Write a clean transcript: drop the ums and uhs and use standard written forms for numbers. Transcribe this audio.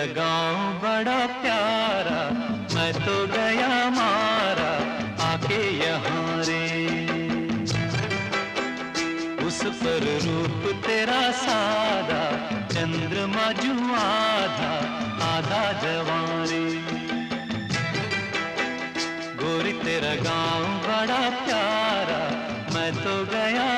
तेरा गांव बड़ा प्यारा, मैं तो गया मारा आके यहाँ रे। उस पर रूप तेरा सादा, चंद्रमा जू आधा आधा जवां रे। गोरी तेरा गांव बड़ा प्यारा, मैं तो गया